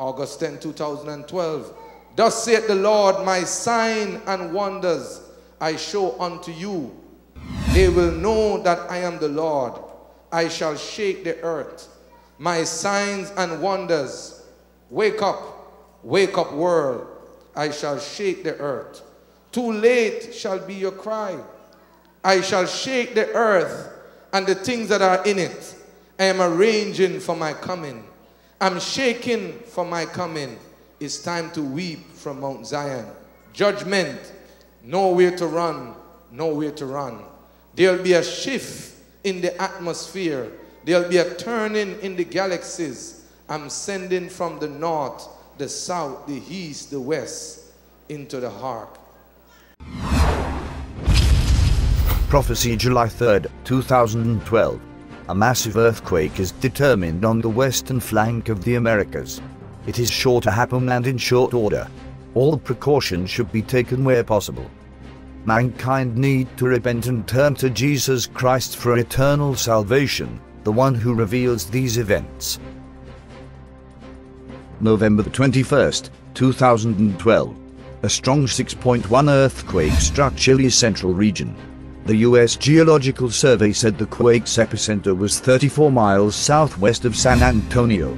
August 10, 2012. Thus saith the Lord, my sign and wonders I show unto you. They will know that I am the Lord. I shall shake the earth. My signs and wonders. Wake up world. I shall shake the earth. Too late shall be your cry. I shall shake the earth and the things that are in it. I am arranging for my coming. I'm shaking for my coming. It's time to weep from Mount Zion. Judgment, nowhere to run, nowhere to run. There'll be a shift in the atmosphere. There'll be a turning in the galaxies. I'm sending from the north, the south, the east, the west, into the ark. Prophecy July 3, 2012. A massive earthquake is determined on the western flank of the Americas. It is sure to happen and in short order. All precautions should be taken where possible. Mankind need to repent and turn to Jesus Christ for eternal salvation, the one who reveals these events. November 21, 2012. A strong 6.1 earthquake struck Chile's central region. The U.S. Geological Survey said the quake's epicenter was 34 miles southwest of San Antonio.